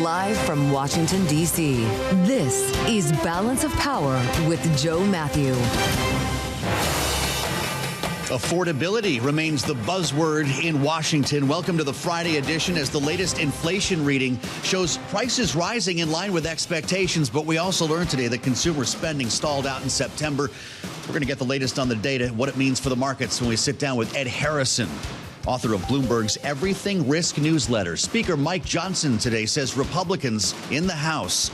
Live from Washington, D.C., this is Balance of Power with Joe Mathieu. Affordability remains the buzzword in Washington. Welcome to the Friday edition as the latest inflation reading shows prices rising in line with expectations. But we also learned today that consumer spending stalled out in September. We're going to get the latest on the data, what it means for the markets when we sit down with Ed Harrison, author of Bloomberg's Everything Risk newsletter. Speaker Mike Johnson today says Republicans in the House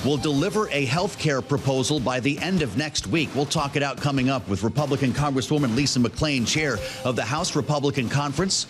will deliver a health care proposal by the end of next week. We'll talk it out coming up with Republican Congresswoman McClain, chair of the House Republican Conference,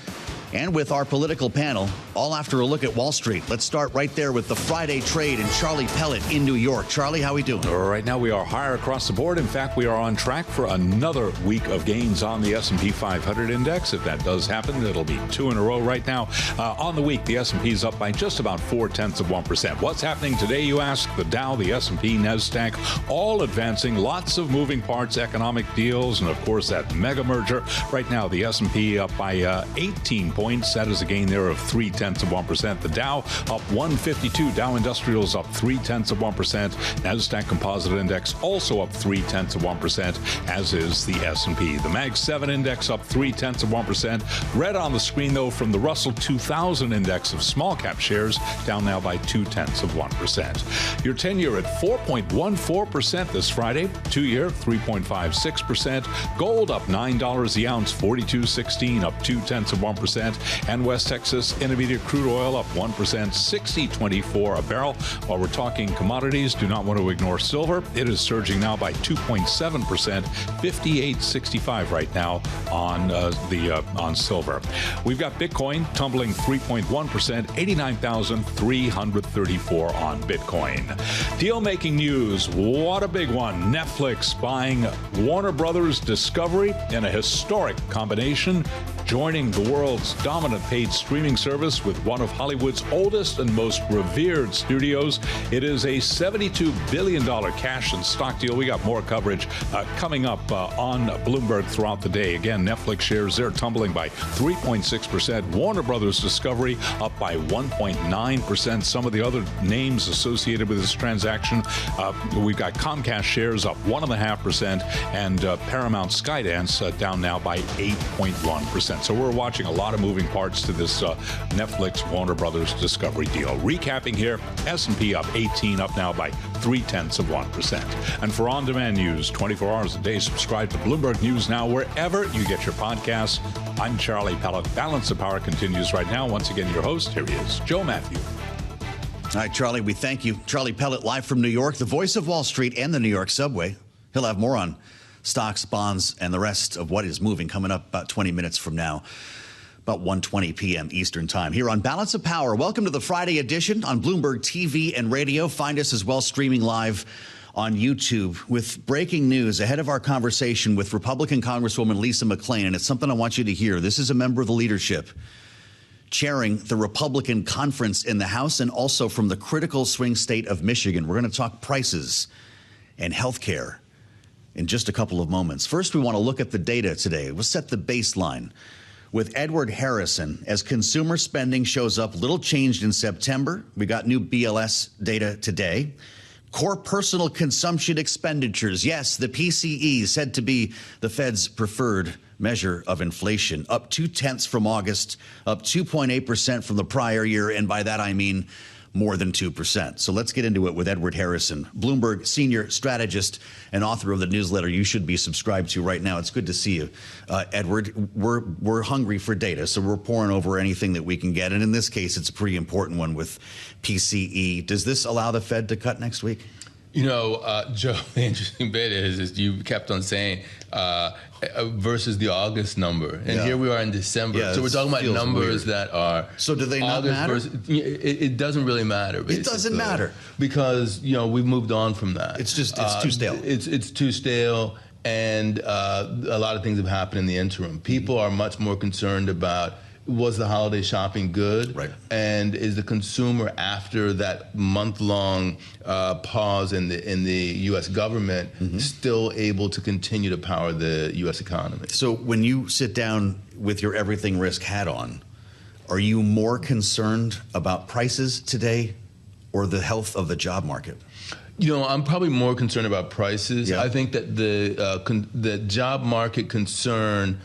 and with our political panel, all after a look at Wall Street. Let's start right there with the Friday trade and Charlie Pellet in New York. Charlie, how are we doing? Right now, we are higher across the board. In fact, we are on track for another week of gains on the S&P 500 index. If that does happen, it'll be 2 in a row right now. On the week, the S&P is up by just about 0.4%. What's happening today, you ask? The Dow, the S&P, NASDAQ, all advancing. Lots of moving parts, economic deals, and of course, that mega merger. Right now, the S&P up by 18 points. That is a gain there of 0.3%. The Dow up 152. Dow Industrials up 0.3%. NASDAQ Composite Index also up 0.3%, as is the S&P. The Mag 7 Index up 0.3%. Red on the screen, though, from the Russell 2000 Index of small cap shares, down now by 0.2%. Your 10-year at 4.14% this Friday. 2-year 3.56%. Gold up $9 the ounce, 42.16, up 0.2%. And West Texas Intermediate crude oil up 1%, 60.24 a barrel. While we're talking commodities, do not want to ignore silver. It is surging now by 2.7%, 58.65 right now on on silver. We've got Bitcoin tumbling 3.1%, 89,334 on Bitcoin. Deal-making news, what a big one. Netflix buying Warner Brothers Discovery in a historic combination, joining the world's dominant paid streaming service with one of Hollywood's oldest and most revered studios. It is a $72 billion cash and stock deal. We got more coverage coming up on Bloomberg throughout the day. Again, Netflix shares, they're tumbling by 3.6%. Warner Brothers Discovery up by 1.9%. Some of the other names associated with this transaction, we've got Comcast shares up 1.5%, and Paramount Skydance down now by 8.1%. So we're watching a lot of moving parts to this Netflix Warner Brothers Discovery deal. Recapping here, S&P up 18, up now by 0.3%. And for on-demand news, 24 hours a day, subscribe to Bloomberg News Now wherever you get your podcasts. I'm Charlie Pellet. Balance of Power continues right now. Once again, your host, here he is, Joe Mathieu. All right, Charlie, we thank you. Charlie Pellet, live from New York, the voice of Wall Street and the New York subway. He'll have more on stocks, bonds, and the rest of what is moving coming up about 20 minutes from now, about 1:20 p.m. Eastern Time. Here on Balance of Power, welcome to the Friday edition on Bloomberg TV and radio. Find us as well streaming live on YouTube with breaking news ahead of our conversation with Republican Congresswoman McClain. And it's something I want you to hear. This is a member of the leadership chairing the Republican conference in the House and also from the critical swing state of Michigan. We're going to talk prices and health care in just a couple of moments. First, we want to look at the data today. We'll set the baseline with Edward Harrison as consumer spending shows up little changed in September. We got new BLS data today. Core personal consumption expenditures. Yes, the PCE said to be the Fed's preferred measure of inflation, up 0.2 from August, up 2.8% from the prior year. And by that, I mean more than 2%. So let's get into it with Edward Harrison, Bloomberg senior strategist and author of the newsletter you should be subscribed to right now. It's good to see you, Edward. We're hungry for data, so we're pouring over anything that we can get. And in this case, it's a pretty important one with PCE. Does this allow the Fed to cut next week? You know, Joe, the interesting bit is you kept on saying versus the August number. And here we are in December. So we're talking about numbers that are... So do they not matter? It doesn't really matter, basically. It doesn't matter. Because, you know, we've moved on from that. It's just, it's too stale. It's too stale, and a lot of things have happened in the interim. People are much more concerned about was the holiday shopping good? Right. And is the consumer, after that month-long pause in the U.S. government, still able to continue to power the U.S. economy? So when you sit down with your everything risk hat on, are you more concerned about prices today or the health of the job market? I'm probably more concerned about prices. Yeah. I think that the job market concern,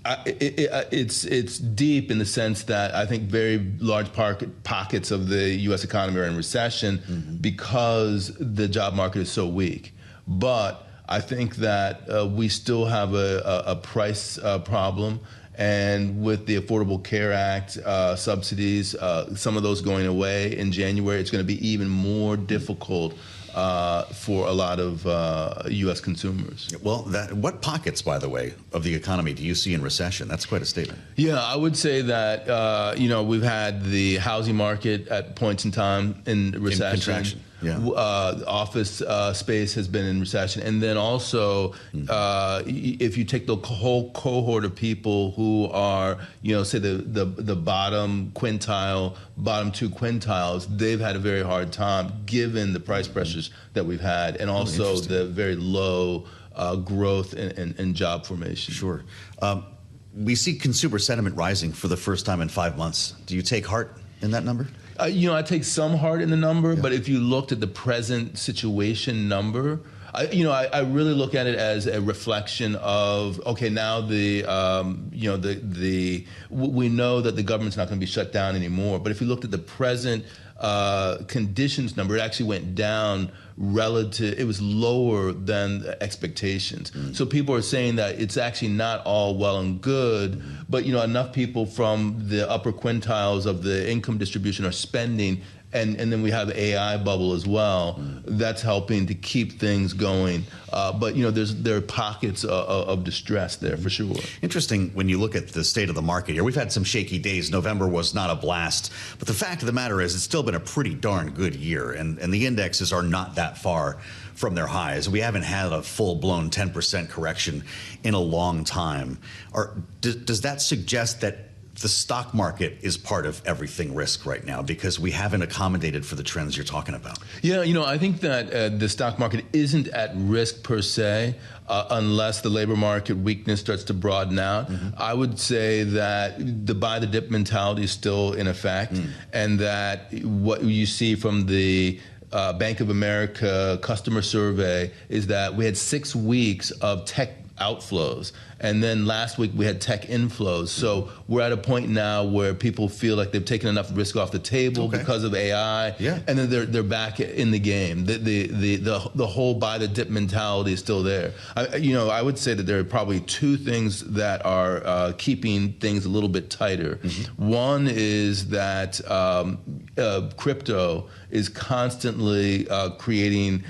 it's deep in the sense that I think very large pockets of the U.S. economy are in recession because the job market is so weak. But I think that we still have a price problem. And with the Affordable Care Act subsidies, some of those going away in January, it's going to be even more difficult for a lot of U.S. consumers. Well, what pockets, by the way, of the economy do you see in recession? That's quite a statement. Yeah, I would say that, we've had the housing market at points in time in recession. In contraction. Yeah. Office space has been in recession. And then also, if you take the whole cohort of people who are, say the bottom quintile, bottom two quintiles, they've had a very hard time given the price pressures that we've had, and also the very low growth in job formation. Sure. We see consumer sentiment rising for the first time in 5 months. Do you take heart in that number? I take some heart in the number, but if you looked at the present situation number, I really look at it as a reflection of, okay, now we know that the government's not going to be shut down anymore. But if you looked at the present conditions number, it actually went down relative. It was lower than the expectations. So people are saying that it's actually not all well and good, but enough people from the upper quintiles of the income distribution are spending. And then we have the AI bubble as well. That's helping to keep things going. But there are pockets of distress there for sure. Interesting when you look at the state of the market here. We've had some shaky days. November was not a blast. But the fact of the matter is it's still been a pretty darn good year. And the indexes are not that far from their highs. We haven't had a full-blown 10% correction in a long time. Does that suggest that the stock market is part of everything risk right now because we haven't accommodated for the trends you're talking about? Yeah, I think that the stock market isn't at risk per se unless the labor market weakness starts to broaden out. I would say that the buy the dip mentality is still in effect, and that what you see from the Bank of America customer survey is that we had 6 weeks of tech outflows. And then last week we had tech inflows. So we're at a point now where people feel like they've taken enough risk off the table because of AI. Yeah. And then they're back in the game. The whole buy the dip mentality is still there. I would say that there are probably two things that are keeping things a little bit tighter. One is that crypto is constantly creating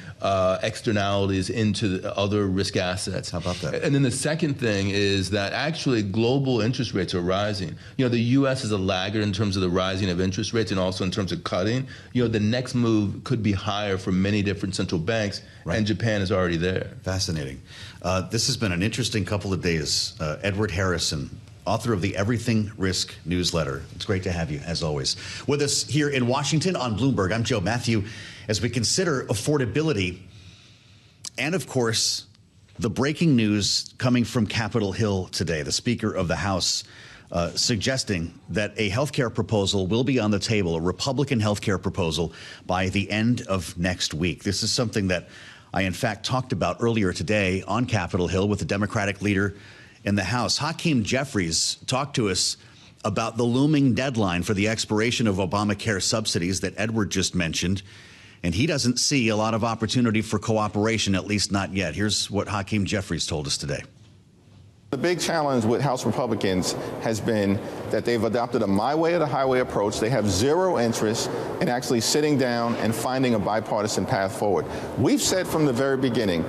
externalities into the other risk assets. How about that? And then the second thing is that actually global interest rates are rising. The U.S. is a laggard in terms of the rising of interest rates and also in terms of cutting. The next move could be higher for many different central banks, and Japan is already there. Fascinating. This has been an interesting couple of days. Edward Harrison, author of the Everything Risk newsletter. It's great to have you, as always. With us here in Washington on Bloomberg, I'm Joe Mathieu, as we consider affordability and, of course, the breaking news coming from Capitol Hill today. The Speaker of the House suggesting that a health care proposal will be on the table, a Republican health care proposal, by the end of next week. This is something that I, in fact, talked about earlier today on Capitol Hill with the Democratic leader in the House. Hakeem Jeffries talked to us about the looming deadline for the expiration of Obamacare subsidies that Edward just mentioned. And he doesn't see a lot of opportunity for cooperation, at least not yet. Here's what Hakeem Jeffries told us today. The big challenge with House Republicans has been that they've adopted a my way or the highway approach. They have zero interest in actually sitting down and finding a bipartisan path forward. We've said from the very beginning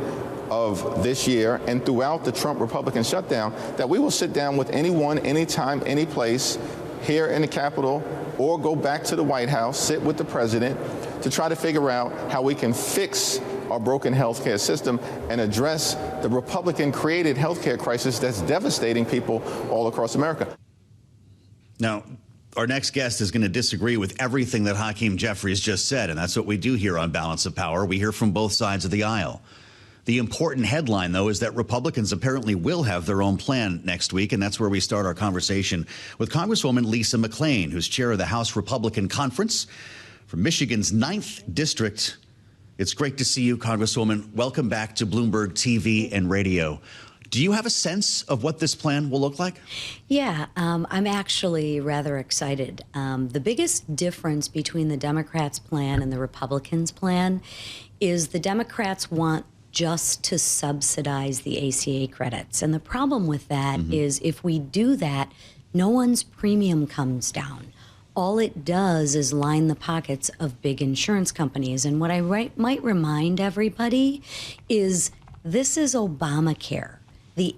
of this year and throughout the Trump Republican shutdown that we will sit down with anyone, anytime, any place here in the Capitol or go back to the White House, sit with the president to try to figure out how we can fix our broken healthcare system and address the Republican-created healthcare crisis that's devastating people all across America. Now, our next guest is going to disagree with everything that Hakeem Jeffries just said, and that's what we do here on Balance of Power. We hear from both sides of the aisle. The important headline, though, is that Republicans apparently will have their own plan next week, and that's where we start our conversation with Congresswoman Lisa McClain, who's chair of the House Republican Conference from Michigan's 9th District. It's great to see you, Congresswoman. Welcome back to Bloomberg TV and radio. Do you have a sense of what this plan will look like? Yeah, I'm actually rather excited. The biggest difference between the Democrats' plan and the Republicans' plan is the Democrats want just to subsidize the ACA credits. And the problem with that is if we do that, no one's premium comes down. All it does is line the pockets of big insurance companies. And what I might remind everybody is this is Obamacare. The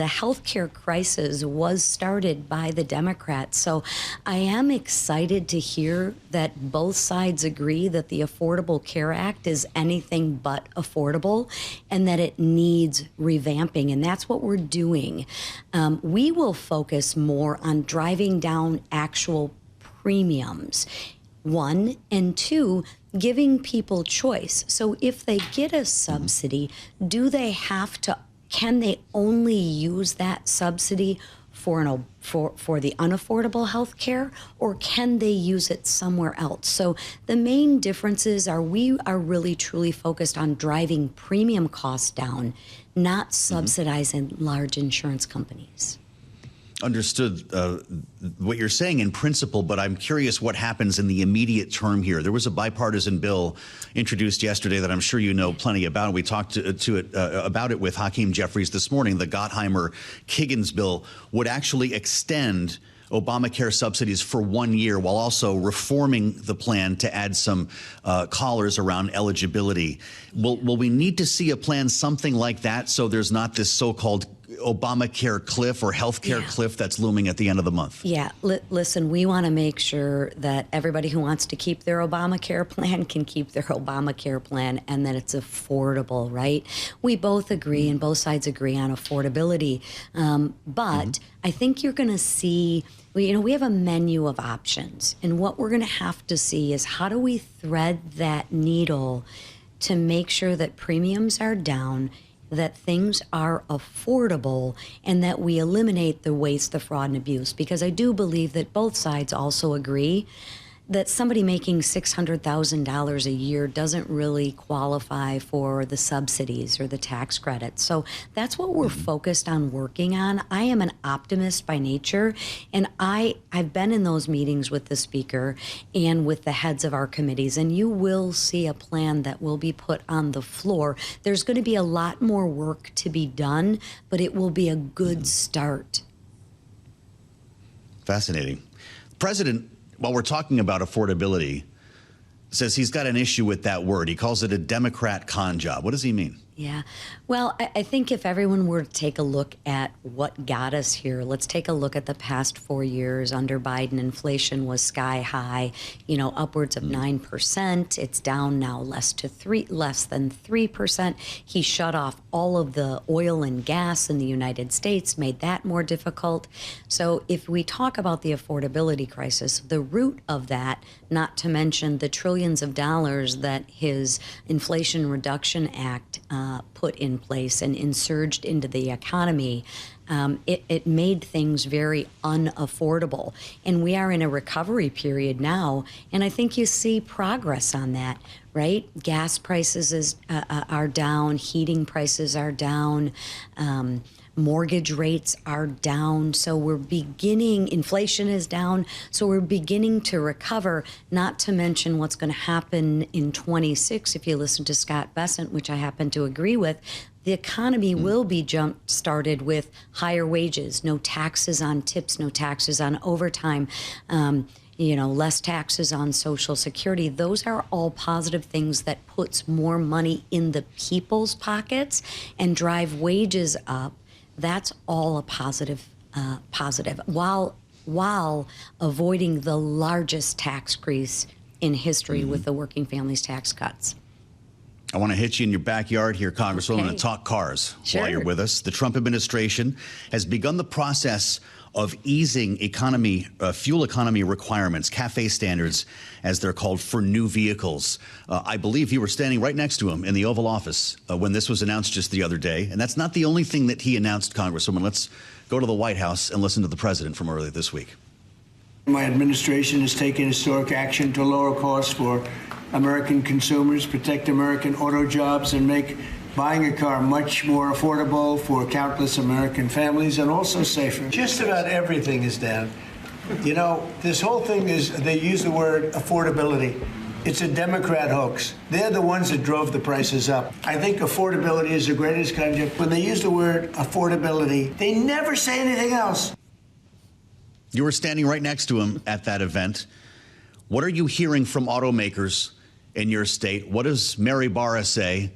healthcare crisis was started by the Democrats. So I am excited to hear that both sides agree that the Affordable Care Act is anything but affordable and that it needs revamping. And that's what we're doing. We will focus more on driving down actual premiums. 1, and 2, giving people choice. So if they get a subsidy, can they only use that subsidy for the unaffordable health care, or can they use it somewhere else? So the main differences are we are really truly focused on driving premium costs down, not subsidizing large insurance companies. Understood what you're saying in principle, but I'm curious what happens in the immediate term here. There was a bipartisan bill introduced yesterday that I'm sure you know plenty about. We talked about it with Hakeem Jeffries this morning. The Gottheimer-Kiggins bill would actually extend Obamacare subsidies for 1 year while also reforming the plan to add some collars around eligibility. Will we need to see a plan something like that so there's not this so-called Obamacare cliff or healthcare cliff that's looming at the end of the month? Yeah. Listen, we want to make sure that everybody who wants to keep their Obamacare plan can keep their Obamacare plan and that it's affordable, right? We both agree and both sides agree on affordability. But I think you're going to see, we have a menu of options. And what we're going to have to see is how do we thread that needle to make sure that premiums are down, that things are affordable, and that we eliminate the waste, the fraud, and abuse. Because I do believe that both sides also agree that somebody making $600,000 a year doesn't really qualify for the subsidies or the tax credits. So that's what we're focused on working on. I am an optimist by nature, and I've been in those meetings with the speaker and with the heads of our committees, and you will see a plan that will be put on the floor. There's going to be a lot more work to be done, but it will be a good start. Fascinating. President, while we're talking about affordability, says he's got an issue with that word. He calls it a Democrat con job. What does he mean? Yeah. Well, I think if everyone were to take a look at what got us here, let's take a look at the past 4 years. Under Biden, inflation was sky high, upwards of 9%. It's down now less than 3%. He shut off all of the oil and gas in the United States, made that more difficult. So if we talk about the affordability crisis, the root of that, not to mention the trillions of dollars that his Inflation Reduction Act put in place and insurged into the economy, it made things very unaffordable. And we are in a recovery period now, and I think you see progress on that, right? Gas prices are down, heating prices are down, mortgage rates are down. So we're beginning, inflation is down. So we're beginning to recover, not to mention what's going to happen in 26. If you listen to Scott Bessent, which I happen to agree with, the economy will be jump started with higher wages, no taxes on tips, no taxes on overtime, less taxes on Social Security. Those are all positive things that puts more money in the people's pockets and drive wages up. That's all a positive, while avoiding the largest tax increase in history with the working families tax cuts. I want to hit you in your backyard here, Congresswoman, and talk cars while you're with us. The Trump administration has begun the process of easing fuel economy requirements, CAFE standards, as they're called, for new vehicles. I believe you were standing right next to him in the Oval Office when this was announced just the other day. And that's not the only thing that he announced, Congresswoman. Let's go to the White House and listen to the president from earlier this week. My administration has taken historic action to lower costs for American consumers, protect American auto jobs, and make buying a car much more affordable for countless American families and also safer. Just about everything is down. You know, this whole thing is, they use the word affordability. It's a Democrat hoax. They're the ones that drove the prices up. I think affordability is the greatest concept. When they use the word affordability, they never say anything else. You were standing right next to him at that event. What are you hearing from automakers in your state? What does Mary Barra say?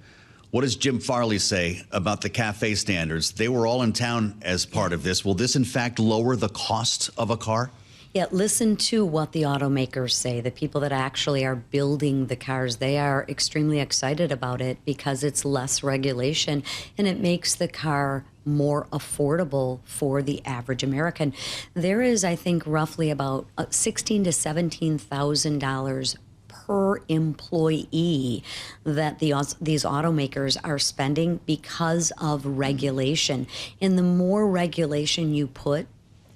What does Jim Farley say about the CAFE standards? They were all in town as part of this. Will this, in fact, lower the cost of a car? Yeah, listen to what the automakers say. The people that actually are building the cars, they are extremely excited about it because it's less regulation and it makes the car more affordable for the average American. There is, I think, roughly about $16,000 to $17,000 per employee that these automakers are spending because of regulation. And the more regulation you put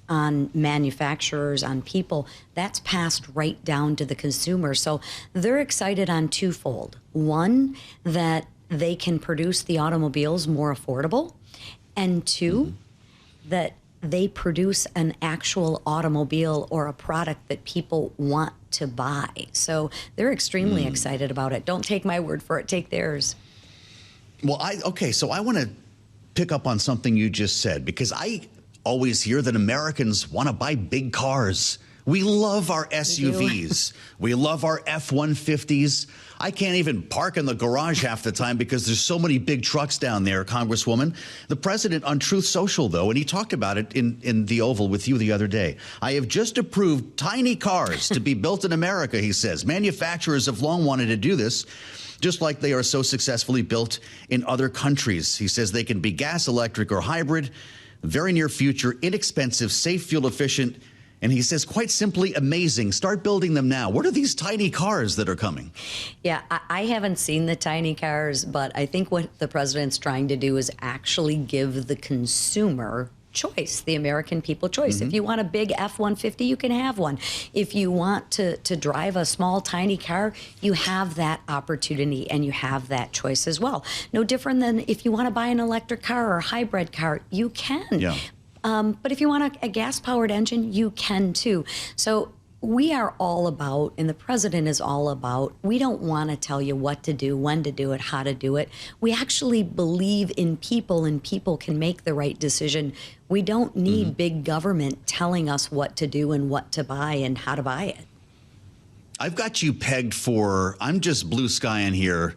on manufacturers, on people, that's passed right down to the consumer. So they're excited on twofold. One, that they can produce the automobiles more affordable, and two, that they produce an actual automobile or a product that people want to buy. So they're extremely excited about it. Don't take my word for it, take theirs. Well, so I want to pick up on something you just said, because I always hear that Americans want to buy big cars. We love our SUVs. We love our F-150s. I can't even park in the garage half the time because there's so many big trucks down there, Congresswoman. The president on Truth Social, though, and he talked about it in the Oval with you the other day. I have just approved tiny cars to be built in America, he says. Manufacturers have long wanted to do this, just like they are so successfully built in other countries. He says they can be gas, electric, or hybrid. Very near future, inexpensive, safe, fuel efficient. And he says, quite simply, amazing. Start building them now. What are these tiny cars that are coming? Yeah, I haven't seen the tiny cars, but I think what the president's trying to do is actually give the consumer choice, the American people choice. If you want a big F-150, you can have one. If you want to drive a small, tiny car, you have that opportunity and you have that choice as well. No different than if you want to buy an electric car or a hybrid car, you can. Yeah. But if you want a gas-powered engine, you can too. So we are all about, and the president is all about, we don't want to tell you what to do, when to do it, how to do it. We actually believe in people, and people can make the right decision. We don't need big government telling us what to do and what to buy and how to buy it. I've got you pegged for, I'm just blue sky in here,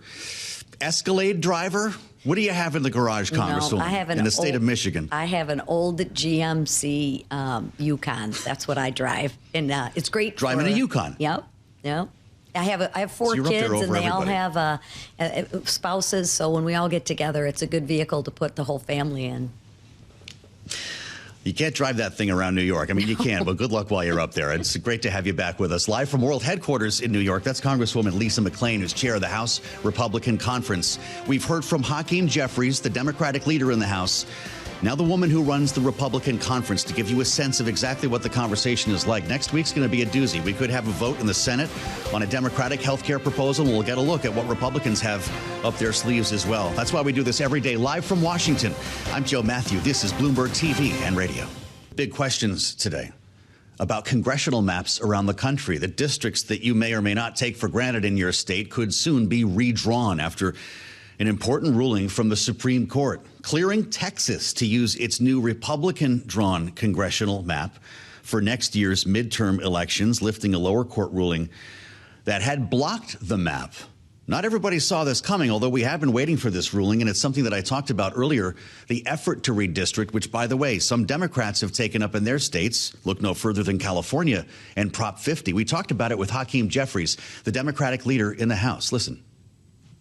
Escalade driver? What do you have in the garage, Congresswoman, in the state of Michigan? I have an old GMC Yukon. That's what I drive. And it's great. Driving a Yukon? Yep. I have four kids, and they all have spouses. So when we all get together, it's a good vehicle to put the whole family in. You can't drive that thing around New York. I mean, you can, but good luck while you're up there. It's great to have you back with us. Live from World Headquarters in New York, that's Congresswoman Lisa McClain, who's chair of the House Republican Conference. We've heard from Hakeem Jeffries, the Democratic leader in the House, now the woman who runs the Republican Conference, to give you a sense of exactly what the conversation is like. Next week's going to be a doozy. We could have a vote in the Senate on a Democratic health care proposal. We'll get a look at what Republicans have up their sleeves as well. That's why we do this every day, live from Washington. I'm Joe Mathieu. This is Bloomberg TV and radio. Big questions today about congressional maps around the country. The districts that you may or may not take for granted in your state could soon be redrawn after an important ruling from the Supreme Court, clearing Texas to use its new Republican-drawn congressional map for next year's midterm elections, lifting a lower court ruling that had blocked the map. Not everybody saw this coming, although we have been waiting for this ruling, and it's something that I talked about earlier, the effort to redistrict, which, by the way, some Democrats have taken up in their states. Look no further than California and Prop 50. We talked about it with Hakeem Jeffries, the Democratic leader in the House. Listen.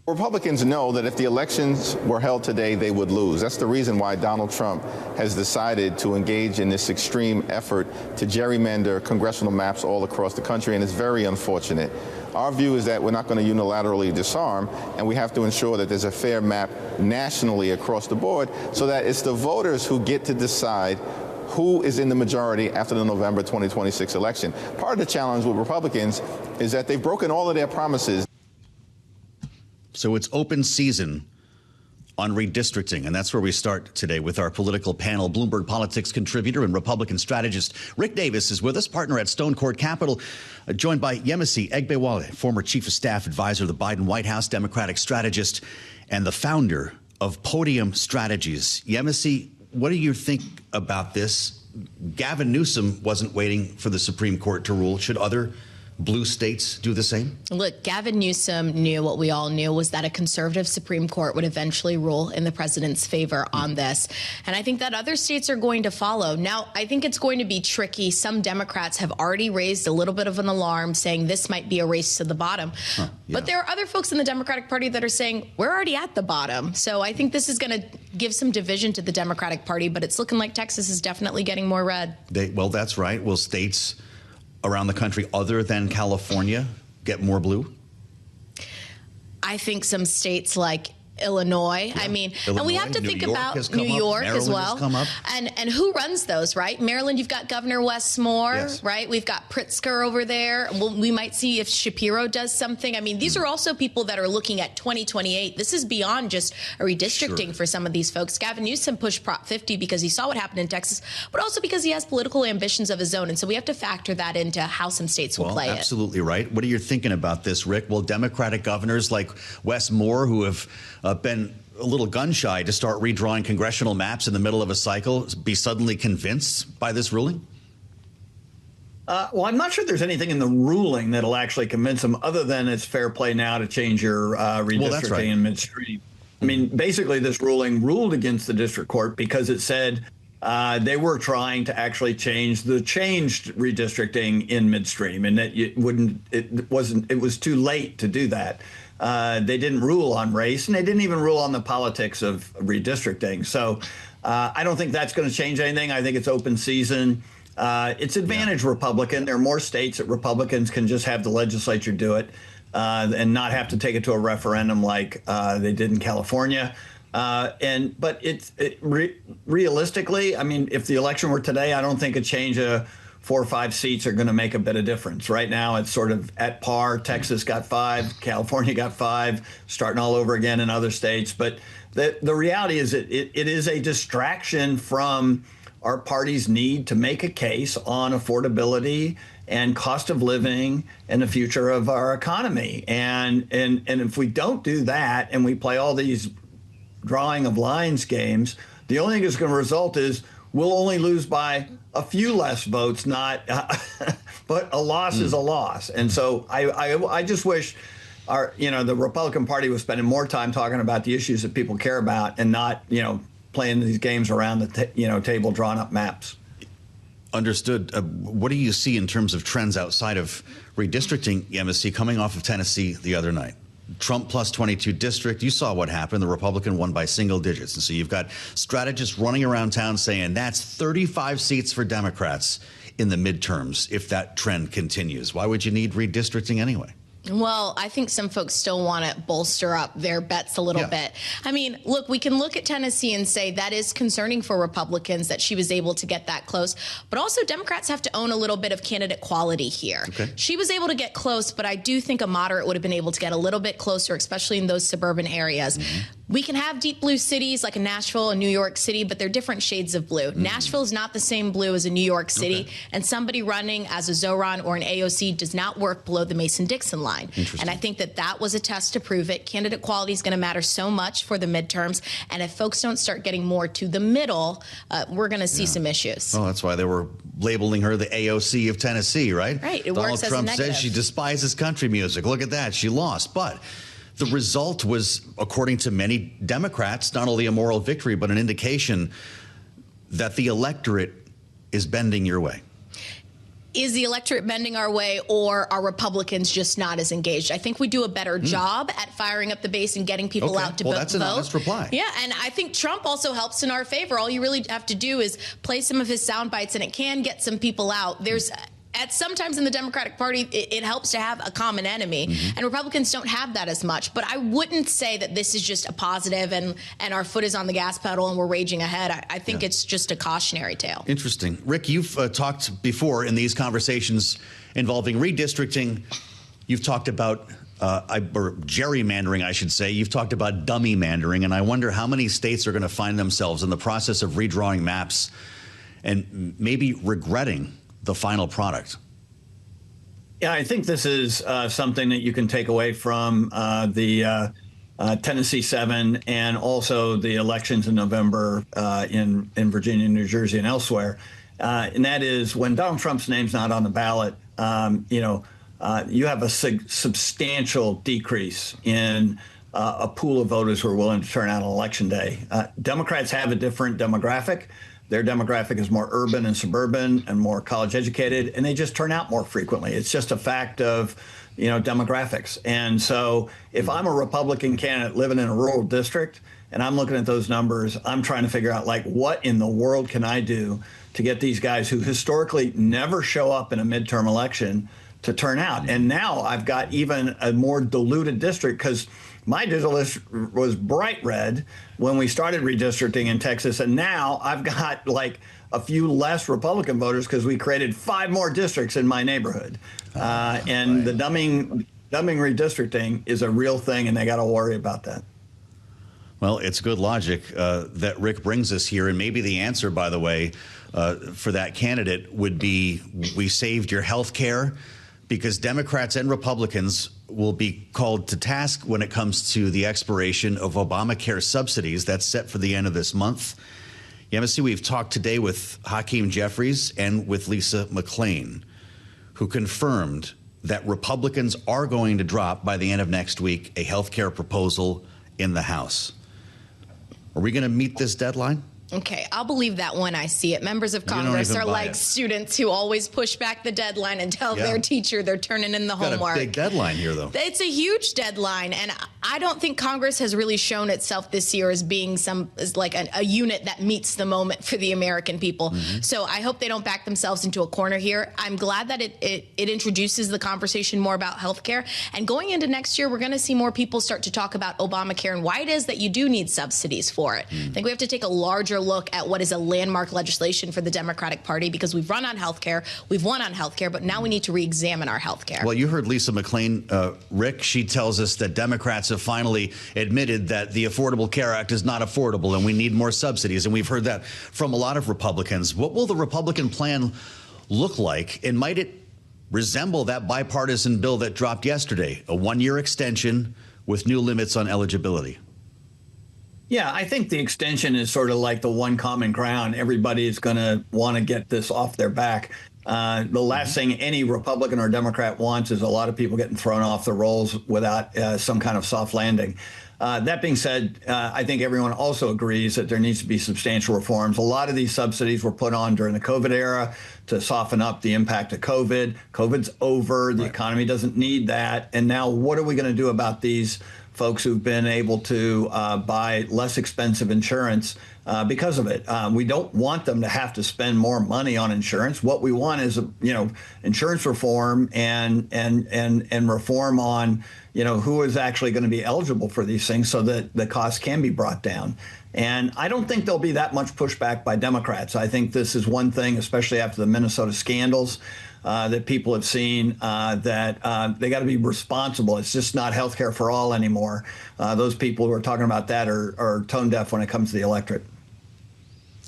Republicans know that if the elections were held today, they would lose. That's the reason why Donald Trump has decided to engage in this extreme effort to gerrymander congressional maps all across the country, and it's very unfortunate. Our view is that we're not going to unilaterally disarm, and we have to ensure that there's a fair map nationally across the board so that it's the voters who get to decide who is in the majority after the November 2026 election. Part of the challenge with Republicans is that they've broken all of their promises. So it's open season on redistricting, and that's where we start today with our political panel. Bloomberg politics contributor and Republican strategist Rick Davis is with us, partner at Stonecourt Capital, joined by Yemisi Egbewole, former chief of staff advisor of the Biden White House, Democratic strategist, and the founder of Podium Strategies. Yemisi, what do you think about this? Gavin Newsom wasn't waiting for the Supreme Court to rule. Should other blue states do the same? Look, Gavin Newsom knew what we all knew, was that a conservative Supreme Court would eventually rule in the president's favor on this. And I think that other states are going to follow. Now, I think it's going to be tricky. Some Democrats have already raised a little bit of an alarm saying this might be a race to the bottom. Yeah. But there are other folks in the Democratic Party that are saying we're already at the bottom. So I think this is going to give some division to the Democratic Party, but it's looking like Texas is definitely getting more red. Well, that's right. Will states around the country other than California get more blue? I think some states like Illinois. Yeah. I mean, Illinois, and we have to think about New York as well. Come and who runs those, right? Maryland, you've got Governor Wes Moore, yes, right? We've got Pritzker over there. We might see if Shapiro does something. I mean, these are also people that are looking at 2028. This is beyond just a redistricting for some of these folks. Gavin Newsom pushed Prop 50 because he saw what happened in Texas, but also because he has political ambitions of his own. And so we have to factor that into how some states will play it. Absolutely right. What are you thinking about this, Rick? Will Democratic governors like Wes Moore, who have been a little gun shy to start redrawing congressional maps in the middle of a cycle, be suddenly convinced by this ruling? Well, I'm not sure there's anything in the ruling that'll actually convince them other than it's fair play now to change your redistricting in midstream. I mean, basically, this ruling ruled against the district court because it said they were trying to actually change the changed redistricting in midstream, and that it was too late to do that. They didn't rule on race, and they didn't even rule on the politics of redistricting. So I don't think that's going to change anything. I think it's open season. It's advantage Republican. There are more states that Republicans can just have the legislature do it and not have to take it to a referendum like they did in California. But realistically, I mean, if the election were today, I don't think a change of 4 or 5 seats are going to make a bit of difference. Right now, it's sort of at par. Texas got 5, California got 5, starting all over again in other states. But the reality is it is a distraction from our party's need to make a case on affordability and cost of living and the future of our economy. And if we don't do that and we play all these drawing of lines games, the only thing that's going to result is we'll only lose by a few less votes, but a loss is a loss. And so I just wish the Republican Party was spending more time talking about the issues that people care about and not, playing these games around the table drawn up maps. Understood. What do you see in terms of trends outside of redistricting, Yemisi, coming off of Tennessee the other night? Trump plus 22 district, you saw what happened. The Republican won by single digits. And so you've got strategists running around town saying that's 35 seats for Democrats in the midterms if that trend continues. Why would you need redistricting anyway? Well, I think some folks still want to bolster up their bets a little bit. I mean, look, we can look at Tennessee and say that is concerning for Republicans that she was able to get that close. But also Democrats have to own a little bit of candidate quality here. Okay. She was able to get close, but I do think a moderate would have been able to get a little bit closer, especially in those suburban areas. Mm-hmm. We can have deep blue cities like a Nashville and New York City, but they're different shades of blue. Mm-hmm. Nashville is not the same blue as a New York City, and somebody running as a Zoran or an AOC does not work below the Mason-Dixon line. And I think that was a test to prove it. Candidate quality is going to matter so much for the midterms, and if folks don't start getting more to the middle, we're going to see some issues. Oh, that's why they were labeling her the AOC of Tennessee, right? Right. It Donald works Trump as a negative. says she despises country music. Look at that. She lost. But the result was, according to many Democrats, not only a moral victory, but an indication that the electorate is bending your way. is the electorate bending our way, or are Republicans just not as engaged? I think we do a better job at firing up the base and getting people out to vote. Well, that's an honest reply. Yeah, and I think Trump also helps in our favor. All you really have to do is play some of his sound bites, and it can get some people out. There's sometimes in the Democratic Party, it helps to have a common enemy, and Republicans don't have that as much. But I wouldn't say that this is just a positive and our foot is on the gas pedal and we're raging ahead. I think it's just a cautionary tale. Interesting. Rick, you've talked before in these conversations involving redistricting. You've talked about or gerrymandering, I should say. You've talked about dummy mandering, and I wonder how many states are going to find themselves in the process of redrawing maps and maybe regretting the final product. Yeah, I think this is something that you can take away from the Tennessee 7 and also the elections in November in Virginia, New Jersey, and elsewhere. And that is when Donald Trump's name's not on the ballot, you have a substantial decrease in a pool of voters who are willing to turn out on Election Day. Democrats have a different demographic. Their demographic is more urban and suburban and more college educated, and they just turn out more frequently. It's just a fact of, demographics. And so if I'm a Republican candidate living in a rural district and I'm looking at those numbers, I'm trying to figure out, what in the world can I do to get these guys who historically never show up in a midterm election to turn out? And now I've got even a more diluted district, because my digital list was bright red when we started redistricting in Texas, and now I've got a few less Republican voters because we created 5 more districts in my neighborhood. And the dumbing redistricting is a real thing, and they got to worry about that. Well, it's good logic that Rick brings us here, and maybe the answer, by the way, for that candidate would be we saved your health care, because Democrats and Republicans will be called to task when it comes to the expiration of Obamacare subsidies. That's set for the end of this month. Yemisi, we've talked today with Hakeem Jeffries and with Lisa McClain, who confirmed that Republicans are going to drop by the end of next week a health care proposal in the House. Are we going to meet this deadline? Okay, I'll believe that when I see it. Members of Congress are like students who always push back the deadline and tell their teacher they're turning in the homework. Got a big deadline here, though. It's a huge deadline, and I don't think Congress has really shown itself this year as being a unit that meets the moment for the American people. So I hope they don't back themselves into a corner here. I'm glad that it introduces the conversation more about health care. And going into next year, we're going to see more people start to talk about Obamacare and why it is that you do need subsidies for it. I think we have to take a larger look at what is a landmark legislation for the Democratic Party, because we've run on health care, we've won on health care, but now we need to re-examine our health care. Well, you heard Lisa McClain, Rick. She tells us that Democrats have finally admitted that the Affordable Care Act is not affordable and we need more subsidies. And we've heard that from a lot of Republicans. What will the Republican plan look like? And might it resemble that bipartisan bill that dropped yesterday, a 1-year extension with new limits on eligibility? Yeah, I think the extension is sort of like the one common ground. Everybody is going to want to get this off their back. The last thing any Republican or Democrat wants is a lot of people getting thrown off the rolls without some kind of soft landing. That being said, I think everyone also agrees that there needs to be substantial reforms. A lot of these subsidies were put on during the COVID era to soften up the impact of COVID. COVID's over. The economy doesn't need that. And now what are we going to do about these folks who've been able to buy less expensive insurance because of it? We don't want them to have to spend more money on insurance. What we want is, insurance reform and reform on, who is actually going to be eligible for these things so that the cost can be brought down. And I don't think there'll be that much pushback by Democrats. I think this is one thing, especially after the Minnesota scandals, that people have seen that they got to be responsible. It's just not health care for all anymore. Those people who are talking about that are tone deaf when it comes to the electorate.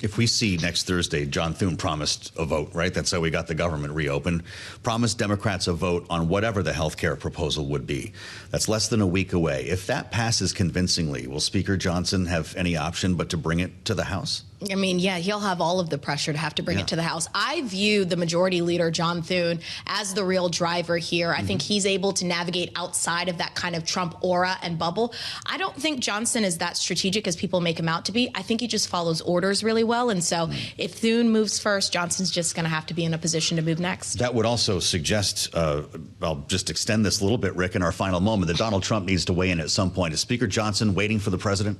If we see next Thursday, John Thune promised a vote, right? That's how we got the government reopened. Promised Democrats a vote on whatever the health care proposal would be. That's less than a week away. If that passes convincingly, will Speaker Johnson have any option but to bring it to the House? I mean, yeah, he'll have all of the pressure to have to bring it to the House. I view the majority leader, John Thune, as the real driver here. I think he's able to navigate outside of that kind of Trump aura and bubble. I don't think Johnson is that strategic as people make him out to be. I think he just follows orders really well. And so if Thune moves first, Johnson's just going to have to be in a position to move next. That would also suggest, I'll just extend this a little bit, Rick, in our final moment, that Donald Trump needs to weigh in at some point. Is Speaker Johnson waiting for the president?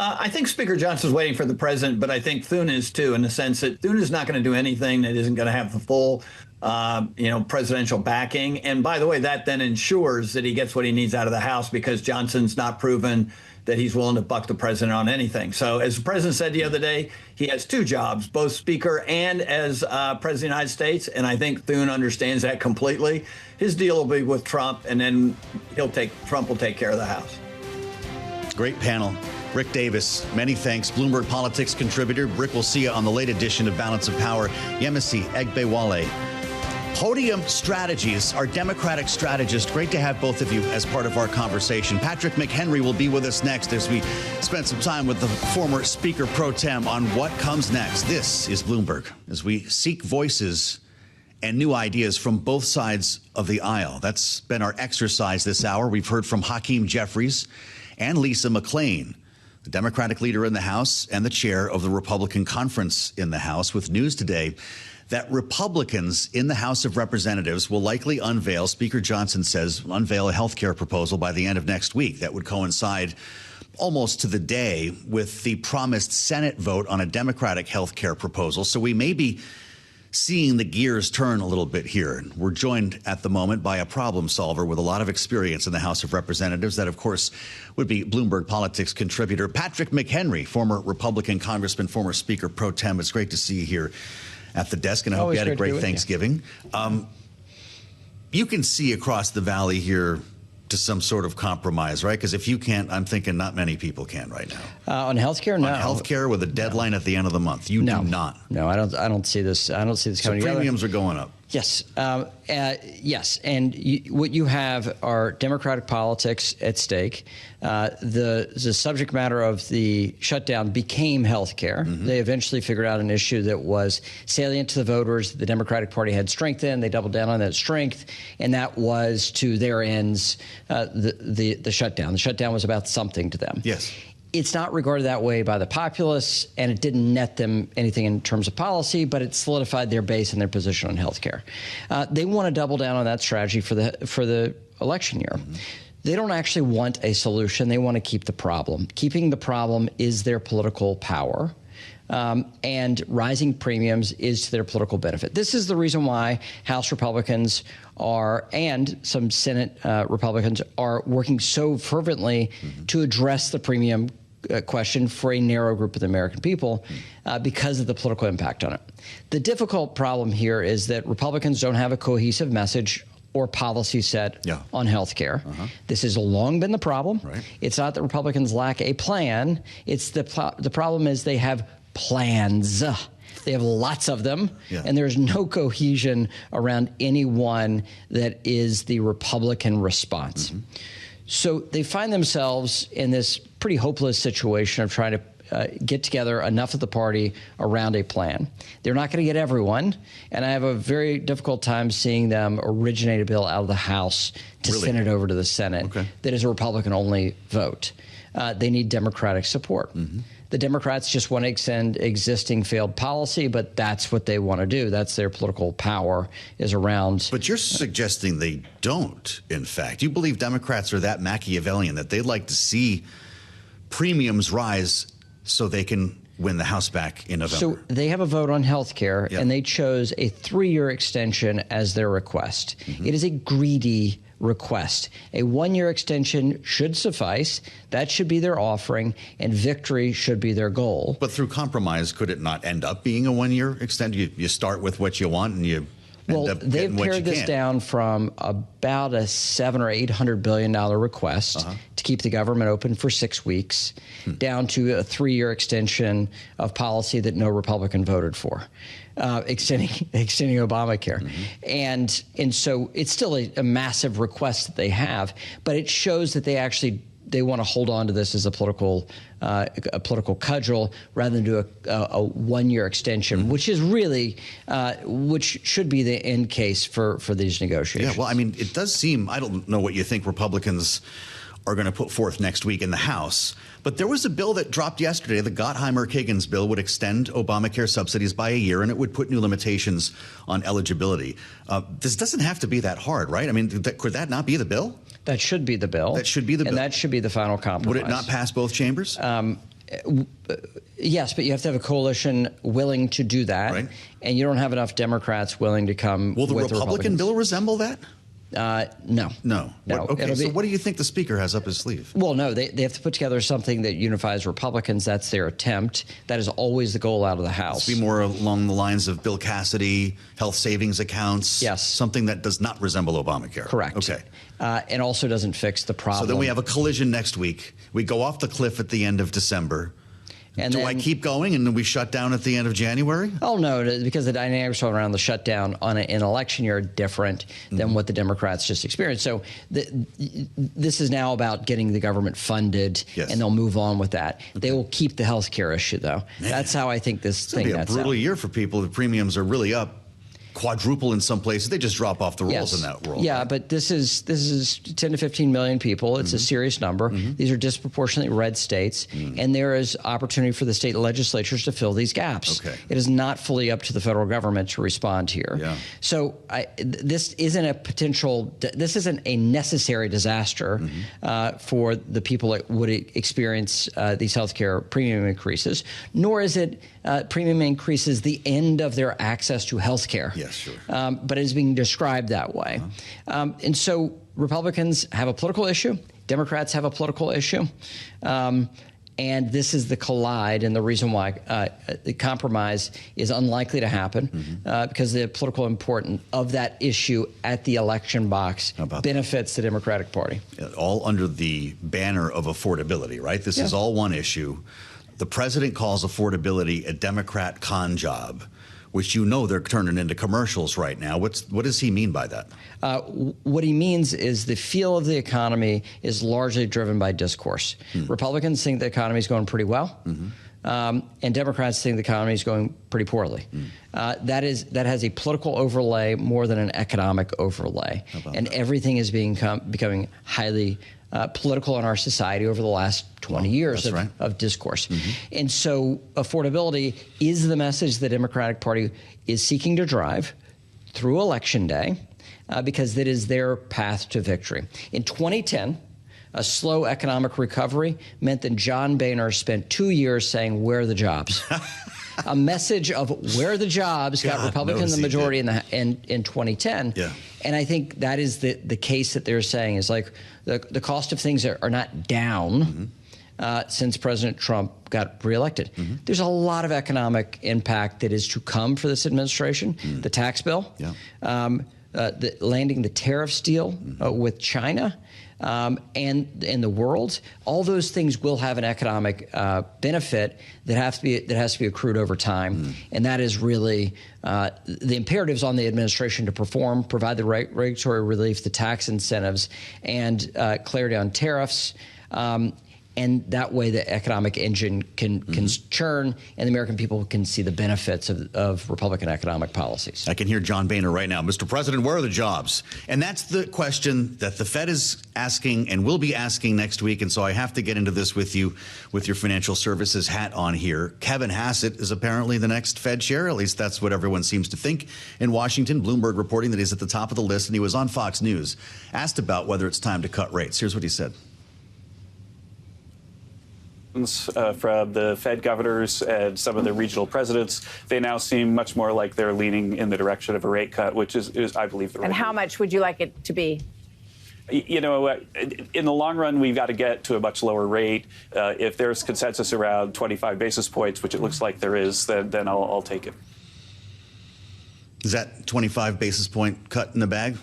I think Speaker Johnson's waiting for the president, but I think Thune is too, in the sense that Thune is not going to do anything that isn't going to have the full, presidential backing. And by the way, that then ensures that he gets what he needs out of the House, because Johnson's not proven that he's willing to buck the president on anything. So as the president said the other day, he has two jobs, both Speaker and as President of the United States. And I think Thune understands that completely. His deal will be with Trump, and then Trump will take care of the House. Great panel. Rick Davis, many thanks. Bloomberg Politics contributor. Rick, we'll see you on the late edition of Balance of Power. Yemisi, Egbewole. Podium Strategies, our Democratic strategist. Great to have both of you as part of our conversation. Patrick McHenry will be with us next as we spend some time with the former Speaker Pro Tem on what comes next. This is Bloomberg, as we seek voices and new ideas from both sides of the aisle. That's been our exercise this hour. We've heard from Hakeem Jeffries and Lisa McClain, the Democratic leader in the House and the chair of the Republican Conference in the House, with news today that Republicans in the House of Representatives will likely unveil, Speaker Johnson says, unveil a health care proposal by the end of next week. That would coincide almost to the day with the promised Senate vote on a Democratic health care proposal. So we may be seeing the gears turn a little bit here. We're joined at the moment by a problem solver with a lot of experience in the House of Representatives. That, of course, would be Bloomberg Politics contributor Patrick McHenry, former Republican Congressman, former Speaker Pro Tem. It's great to see you here at the desk, and I hope you had a great Thanksgiving. You can see across the valley here to some sort of compromise, right? Because if you can't, I'm thinking not many people can right now. On healthcare, no. On healthcare with a deadline at the end of the month, you do not. No, I don't see this. I don't see this coming together. Premiums are going up. Yes, yes, and what you have are Democratic politics at stake. The subject matter of the shutdown became health care. They eventually figured out an issue that was salient to the voters. The Democratic Party had strength in. They doubled down on that strength, and that was to their ends the shutdown. The shutdown was about something to them. Yes. It's not regarded that way by the populace, and it didn't net them anything in terms of policy, but it solidified their base and their position on health care. They want to double down on that strategy for the election year. They don't actually want a solution. They want to keep the problem. Keeping the problem is their political power. And rising premiums is to their political benefit. This is the reason why House Republicans and some Senate Republicans are working so fervently to address the premium question for a narrow group of the American people because of the political impact on it. The difficult problem here is that Republicans don't have a cohesive message or policy set on health care. This has long been the problem. Right. It's not that Republicans lack a plan. It's the problem is they have plans. They have lots of them, and there's no cohesion around any one that is the Republican response. So they find themselves in this pretty hopeless situation of trying to get together enough of the party around a plan. They're not going to get everyone, and I have a very difficult time seeing them originate a bill out of the House to send it over to the Senate that is a Republican-only vote. They need Democratic support. The Democrats just want to extend existing failed policy, but that's what they want to do. That's their political power is around. But you're suggesting they don't, in fact. You believe Democrats are that Machiavellian that they'd like to see premiums rise so they can win the House back in November. So they have a vote on health care, and they chose a 3-year extension as their request. It is a greedy request. A 1-year extension should suffice. That should be their offering, and victory should be their goal. But through compromise, could it not end up being a 1-year extension? You start with what you want, and you end up they've getting what you pared this can. down from about a $700 or $800 billion request to keep the government open for 6 weeks, down to a 3-year extension of policy that no Republican voted for. Extending Obamacare. And so it's still a massive request that they have, but it shows that they actually they want to hold on to this as a political cudgel rather than do a one-year extension, which is really which should be the end case for these negotiations. Yeah, well, I mean, it does seem, I don't know what you think Republicans are going to put forth next week in the House, but there was a bill that dropped yesterday. The Gottheimer-Kagan's bill would extend Obamacare subsidies by a year, and it would put new limitations on eligibility. This doesn't have to be that hard, right? I mean, could that not be the bill? That should be the bill. That should be the bill. And that should be the final compromise. Would it not pass both chambers? Yes, but you have to have a coalition willing to do that. Right. And you don't have enough Democrats willing to come Will the with Republican bill resemble that? No. Okay, so what do you think the Speaker has up his sleeve? Well, no, they have to put together something that unifies Republicans. That's their attempt. That is always the goal out of the House. Be more along the lines of Bill Cassidy, health savings accounts. Yes. Something that does not resemble Obamacare. Correct. Okay. And also doesn't fix the problem. So then we have a collision next week. We go off the cliff at the end of December. And do I keep going and then we shut down at the end of January? Oh, no, because the dynamics around the shutdown on an election year are different than what the Democrats just experienced. So this is now about getting the government funded, and they'll move on with that. Okay. They will keep the health care issue, though. Man. That's how I think this thing nets out. It's going to be a brutal year for people. The premiums are really up. Quadruple in some places. They just drop off the rolls in that world. Yeah, right? But this is 10 to 15 million people. It's a serious number. These are disproportionately red states, and there is opportunity for the state legislatures to fill these gaps. Okay. It is not fully up to the federal government to respond here. Yeah. So this isn't a potential. This isn't a necessary disaster for the people that would experience these healthcare premium increases. Nor is it premium increases the end of their access to healthcare. Yes, sure. But it is being described that way. And so Republicans have a political issue. Democrats have a political issue. And this is the collide and the reason why the compromise is unlikely to happen because the political importance of that issue at the election box benefits the Democratic Party. All under the banner of affordability, right? This is all one issue. The president calls affordability a Democrat con job, which they're turning into commercials right now. What does he mean by that? What he means is the feel of the economy is largely driven by discourse. Republicans think the economy is going pretty well, and Democrats think the economy is going pretty poorly. That has a political overlay more than an economic overlay, and everything is becoming highly political in our society over the last 20 years of discourse. And so affordability is the message the Democratic Party is seeking to drive through Election Day because that is their path to victory. In 2010, a slow economic recovery meant that John Boehner spent 2 years saying, "Where are the jobs?" A message of where are the jobs got Republicans the majority in 2010. Yeah. And I think that is the case that they're saying is like the cost of things are not down since President Trump got reelected. There's a lot of economic impact that is to come for this administration. The tax bill, landing the tariff deal with China, and the world, all those things will have an economic benefit that has to be accrued over time, and that is really the imperatives on the administration to provide the regulatory relief, the tax incentives, and clarity on tariffs. And that way the economic engine can churn and the American people can see the benefits of Republican economic policies. I can hear John Boehner right now. Mr. President, where are the jobs? And that's the question that the Fed is asking and will be asking next week. And so I have to get into this with you with your financial services hat on here. Kevin Hassett is apparently the next Fed chair. At least that's what everyone seems to think in Washington. Bloomberg reporting that he's at the top of the list, and he was on Fox News asked about whether it's time to cut rates. Here's what he said. From the Fed governors and some of the regional presidents, they now seem much more like they're leaning in the direction of a rate cut, which is I believe, the right. And how much would you like it to be? You know, in the long run, we've got to get to a much lower rate. If there's consensus around 25 basis points, which it looks like there is, then I'll take it. Is that 25 basis point cut in the bag?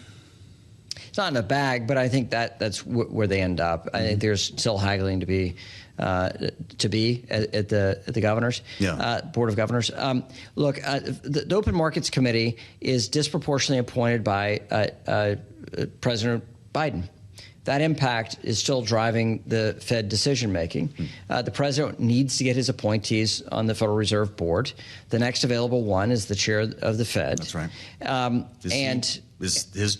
It's not in the bag, but I think that's where they end up. I think there's still haggling to be at the governors, Board of Governors. Look, the Open Markets Committee is disproportionately appointed by President Biden. that impact is still driving the Fed decision making. The president needs to get his appointees on the Federal Reserve Board. The next available one is the chair of the Fed. That's right. Is his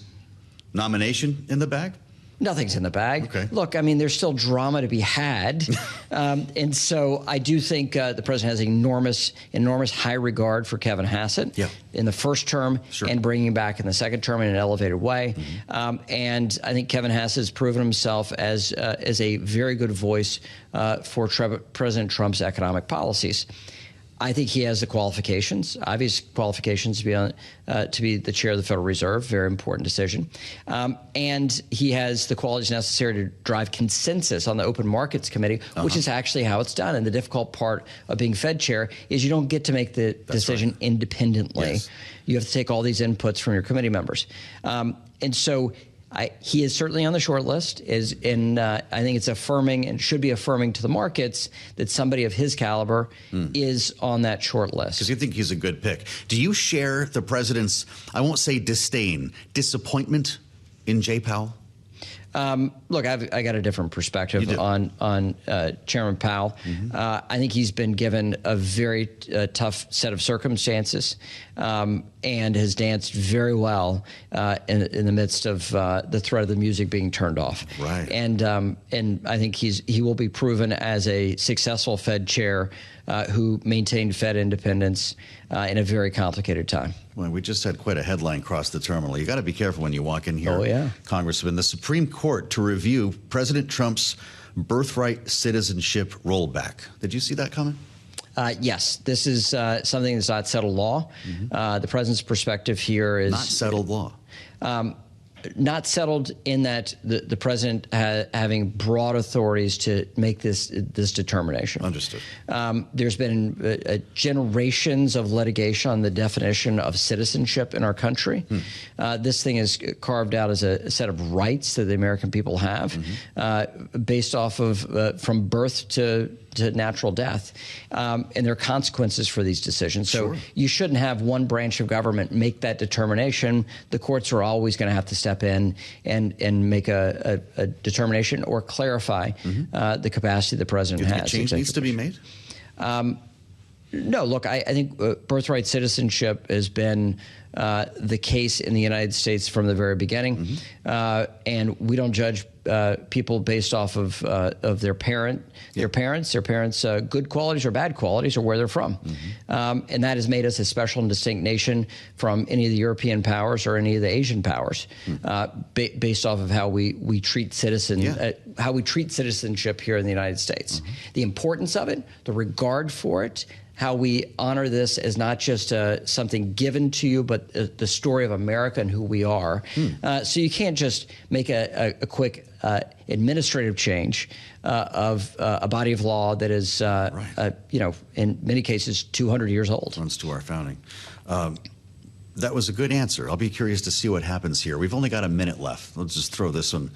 nomination in the bag? Nothing's in the bag. Okay. Look, I mean, there's still drama to be had. And so I do think the president has enormous high regard for Kevin Hassett in the first term and bringing him back in the second term in an elevated way. And I think Kevin Hassett has proven himself as a very good voice for President Trump's economic policies. I think he has the qualifications, obvious qualifications to be the chair of the Federal Reserve, very important decision. And he has the qualities necessary to drive consensus on the Open Markets Committee, which is actually how it's done. And the difficult part of being Fed chair is you don't get to make the decision independently. Yes. You have to take all these inputs from your committee members. And so he is certainly on the short list, and I think it's affirming and should be affirming to the markets that somebody of his caliber is on that short list. Because you think he's a good pick. Do you share the president's, I won't say disdain, disappointment in Jay Powell? Look, I got a different perspective on Chairman Powell. I think he's been given a very tough set of circumstances and has danced very well in the midst of the threat of the music being turned off. Right. And I think he will be proven as a successful Fed chair who maintained Fed independence in a very complicated time. Well, we just had quite a headline cross the terminal. You got to be careful when you walk in here. Oh, yeah. Congressman, the Supreme Court to review President Trump's birthright citizenship rollback. Did you see that coming? Yes. This is something that's not settled law. The president's perspective here is... Not settled law. Not settled in that the president having broad authorities to make this determination. Understood. There's been generations of litigation on the definition of citizenship in our country. This thing is carved out as a set of rights that the American people have, based off of from birth to natural death, and there are consequences for these decisions. So you shouldn't have one branch of government make that determination. The courts are always going to have to step in and make a determination or clarify the capacity the president has. Do you think a change needs to be made? No, look, I think birthright citizenship has been the case in the United States from the very beginning, and we don't judge people based off of their parents, good qualities or bad qualities, or where they're from, and that has made us a special and distinct nation from any of the European powers or any of the Asian powers, based off of how we treat how we treat citizenship here in the United States. The importance of it, the regard for it, how we honor this as not just something given to you, but the story of America and who we are. So you can't just make a quick administrative change of a body of law that is, in many cases, 200 years old. Runs to our founding. That was a good answer. I'll be curious to see what happens here. We've only got a minute left. Let's just throw this one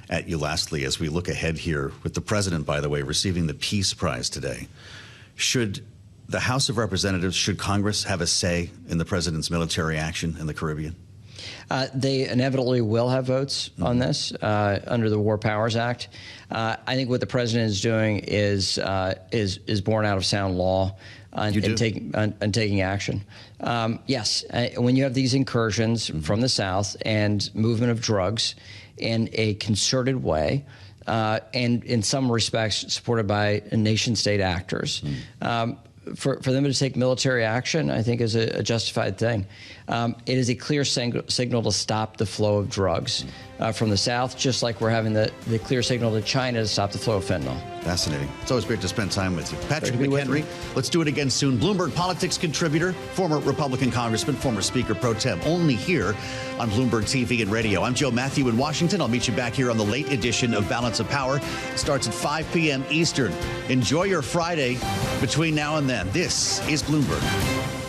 at you lastly as we look ahead here with the president, by the way, receiving the Peace Prize today. Should the House of Representatives, should Congress have a say in the president's military action in the Caribbean? They inevitably will have votes on this under the War Powers Act. I think what the president is doing is born out of sound law and taking action. Yes, when you have these incursions from the South and movement of drugs in a concerted way, and in some respects supported by nation-state actors, for them to take military action, I think, is a justified thing. It is a clear signal to stop the flow of drugs from the South, just like we're having the clear signal to China to stop the flow of fentanyl. Fascinating. It's always great to spend time with you. Patrick McHenry, let's do it again soon. Bloomberg politics contributor, former Republican Congressman, former Speaker Pro Tem, only here on Bloomberg TV and radio. I'm Joe Mathieu in Washington. I'll meet you back here on the late edition of Balance of Power. It starts at 5 p.m. Eastern. Enjoy your Friday between now and then. This is Bloomberg.